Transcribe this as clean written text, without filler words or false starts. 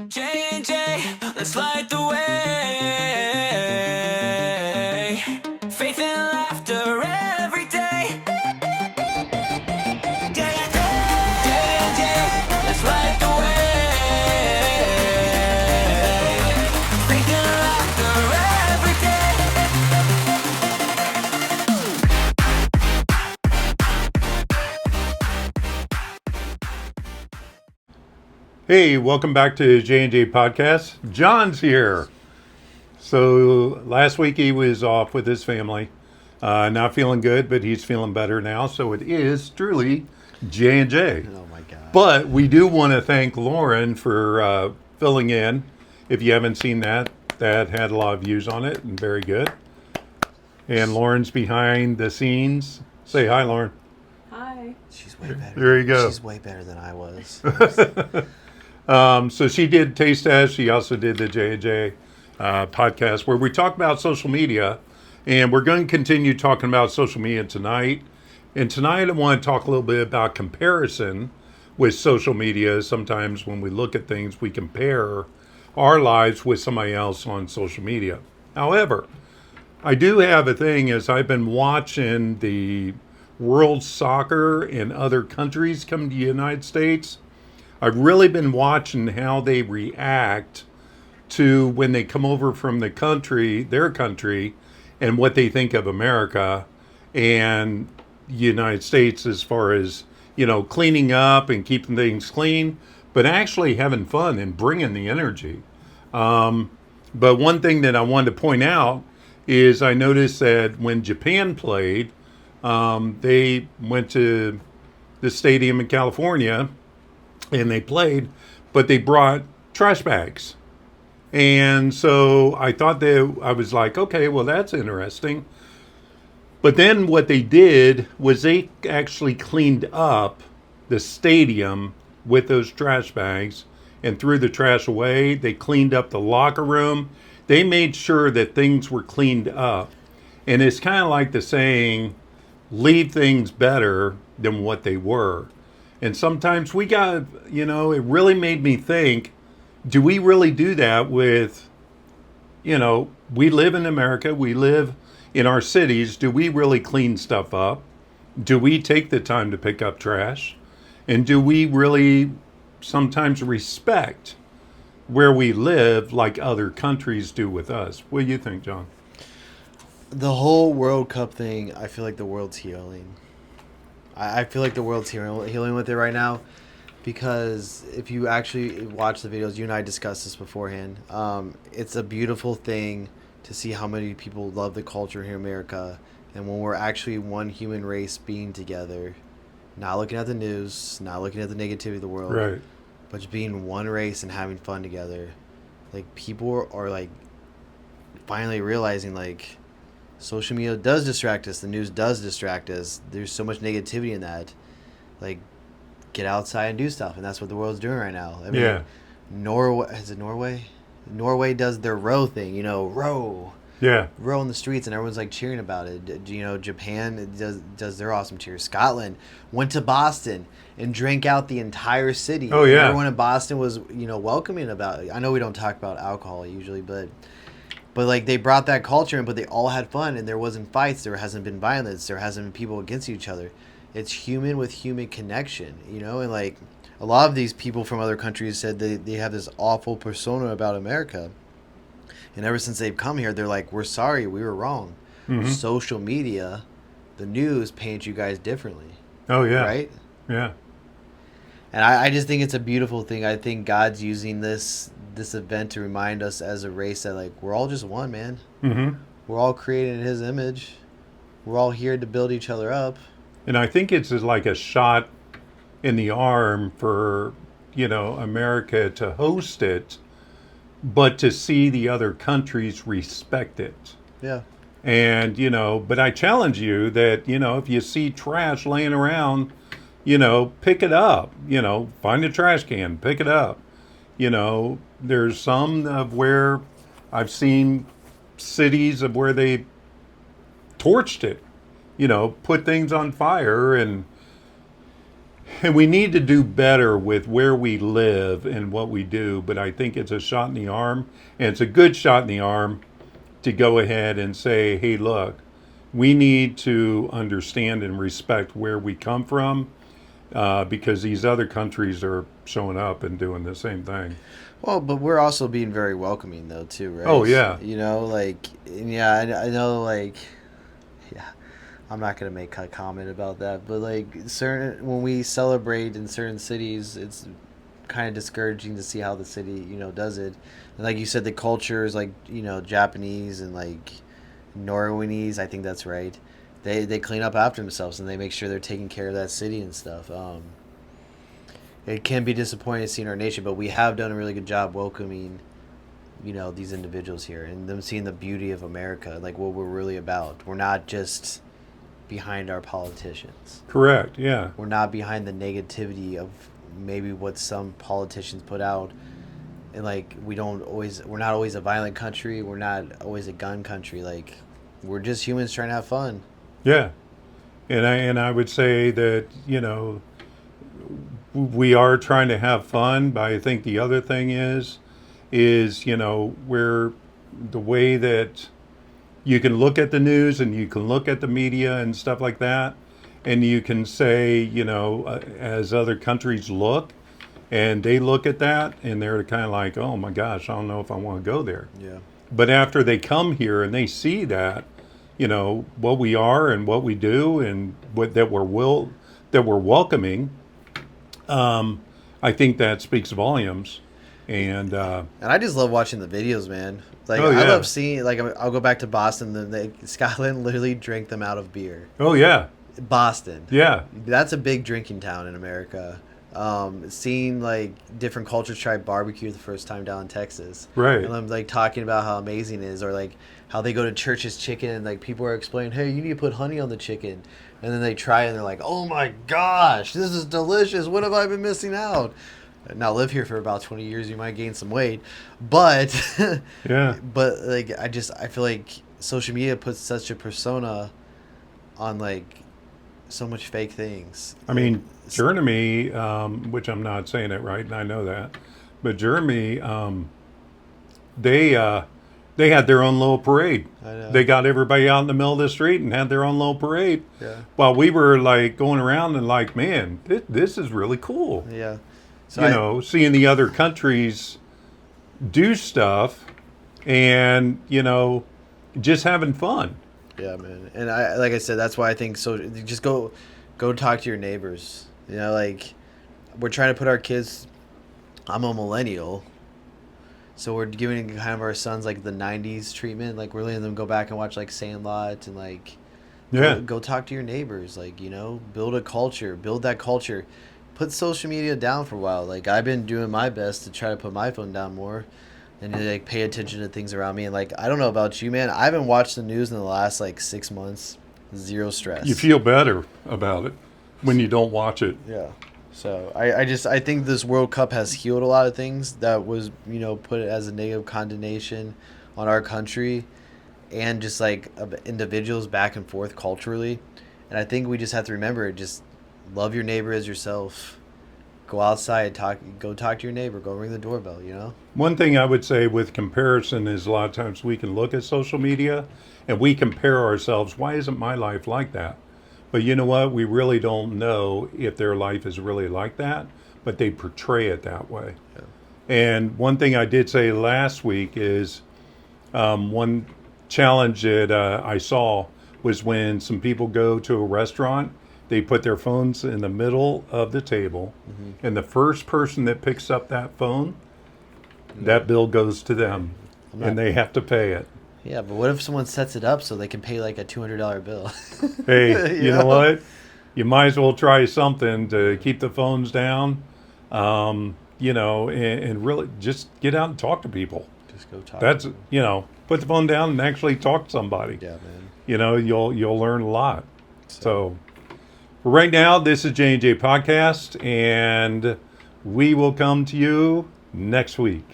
J&J, let's light the way. Faith and laughter every day. J&J, let's light the way. Faith and laughter every Hey, welcome back to J&J Podcast. John's here. So last week he was off with his family, not feeling good, but he's feeling better now. So it is truly J&J. Oh my God. But we do want to thank Lauren for filling in. If you haven't seen that had a lot of views on it and very good. And Lauren's behind the scenes. Say hi, Lauren. Hi. She's way better. There you go. She's way better than I was. So she did Taste Test. She also did the J&J podcast where we talk about social media. And we're going to continue talking about social media tonight. And tonight I want to talk a little bit about comparison with social media. Sometimes when we look at things, we compare our lives with somebody else on social media. However, I do have a thing as I've been watching the World Soccer in other countries come to the United States. I've really been watching how they react to when they come over from their country, and what they think of America and the United States as far as, cleaning up and keeping things clean, but actually having fun and bringing the energy. But one thing that I wanted to point out is I noticed that when Japan played, they went to the stadium in California and they played, but they brought trash bags. And so I thought I was like, okay, well, that's interesting. But then what they did was they actually cleaned up the stadium with those trash bags and threw the trash away. They cleaned up the locker room. They made sure that things were cleaned up. And it's kind of like the saying, leave things better than what they were. And sometimes we got, it really made me think, do we really do that with, we live in America, we live in our cities. Do we really clean stuff up? Do we take the time to pick up trash? And do we really sometimes respect where we live like other countries do with us? What do you think, John? The whole World Cup thing, I feel like the world's healing. I feel like the world's healing with it right now, because if you actually watch the videos, you and I discussed this beforehand. It's a beautiful thing to see how many people love the culture here in America, and when we're actually one human race being together, not looking at the news, not looking at the negativity of the world, Right. but just being one race and having fun together. Like, people are like finally realizing, like, social media does distract us. The news does distract us. There's so much negativity in that. Like, get outside and do stuff, and that's what the world's doing right now. I mean, Yeah. Norway, is it Norway? Norway does their row thing. Row Yeah. in the streets, and everyone's like cheering about it. Japan does their awesome cheers. Scotland went to Boston and drank out the entire city. Oh, yeah. Everyone in Boston was welcoming about it. I know we don't talk about alcohol usually, but like, they brought that culture in, but they all had fun, and there wasn't fights. There hasn't been violence. There hasn't been people against each other. It's human with human connection, and like, a lot of these people from other countries said they have this awful persona about America. And ever since they've come here, they're like, we're sorry, we were wrong. Mm-hmm. Social media, the news paint you guys differently. Oh, yeah. Right? Yeah. And I just think it's a beautiful thing. I think God's using this event to remind us as a race that, like, we're all just one, man. Mm-hmm. We're all created in His image. We're all here to build each other up. And I think it's like a shot in the arm for, America to host it, but to see the other countries respect it. Yeah. And, but I challenge you that, if you see trash laying around, pick it up, find a trash can, pick it up. There's some of where I've seen cities of where they torched it, put things on fire and And we need to do better with where we live and what we do, but I think it's a shot in the arm, and it's a good shot in the arm to go ahead and say, hey, look, we need to understand and respect where we come from because these other countries are showing up and doing the same thing. Well, but we're also being very welcoming though too, right? Oh, yeah. You know, like yeah, I know, like yeah. I'm not gonna make a comment about that, but like certain when we celebrate in certain cities, it's kind of discouraging to see how the city, you know, does it. And like you said, the culture is like, you know, Japanese and like Norwegianese. I think that's right. They clean up after themselves and they make sure they're taking care of that city and stuff. It can be disappointing to see in our nation, but we have done a really good job welcoming, you know, these individuals here and them seeing the beauty of America, like what we're really about. We're not just behind our politicians. Correct, yeah. We're not behind the negativity of maybe what some politicians put out. And like we're not always a violent country, we're not always a gun country. Like we're just humans trying to have fun. Yeah. And I would say that, you know, we are trying to have fun, but I think the other thing is, you know, where the way that you can look at the news and you can look at the media and stuff like that, and you can say, you know, as other countries look, and they look at that and they're kind of like, oh my gosh, I don't know if I want to go there. Yeah. But after they come here and they see that, you know, what we are and what we do and that we're welcoming, I think that speaks volumes. And I just love watching the videos, man. Like Oh, I yeah. love seeing. Like I'll go back to Boston. Scotland literally drank them out of beer. oh yeah, Boston. yeah, That's a big drinking town in America. Seeing like different cultures try barbecue the first time down in Texas. Right. And I'm like talking about how amazing it is, or like how they go to Church's Chicken and like people are explaining, hey, you need to put honey on the chicken, and then they try it and they're like, oh my gosh, this is delicious. What have I been missing out? Now live here for about 20 years, you might gain some weight, but yeah. but like I feel like social media puts such a persona on like so much fake things. I mean, Germany, which I'm not saying it right, and I know that, but Germany, they had their own little parade. I know. They got everybody out in the middle of the street and had their own little parade. Yeah. While we were like going around and like, man, this is really cool. Yeah. So You know, seeing the other countries do stuff and, you know, just having fun. Yeah, man. And I like I said, that's why I think so. Just go talk to your neighbors. You know, like we're trying to put our kids. I'm a millennial, so we're giving kind of our sons like the '90s treatment. Like we're letting them go back and watch like Sandlot and like Yeah. go talk to your neighbors. Like, you know, build a culture, build that culture. Put social media down for a while. Like I've been doing my best to try to put my phone down more and to like pay attention to things around me. And like I don't know about you, man. I haven't watched the news in the last like 6 months. Zero stress. You feel better about it when you don't watch it. Yeah. So I think this World Cup has healed a lot of things that was, you know, put as a negative condemnation on our country and just like individuals back and forth culturally. And I think we just have to remember, just love your neighbor as yourself. Go outside, go talk to your neighbor, go ring the doorbell, you know? One thing I would say with comparison is a lot of times we can look at social media and we compare ourselves. Why isn't my life like that? But you know what? We really don't know if their life is really like that, but they portray it that way. Yeah. And one thing I did say last week is one challenge that I saw was when some people go to a restaurant, they put their phones in the middle of the table, and the first person that picks up that phone, that bill goes to them, and they have to pay it. Yeah, but what if someone sets it up so they can pay like a $200 bill? Hey, you You know know? what? You might as well try something to keep the phones down, you know, and really just get out and talk to people. Just go talk. That's, to them. you know, put the phone down and actually talk to somebody. Yeah, man. You know, you'll learn a lot. So right now, this is J&J Podcast, and we will come to you next week.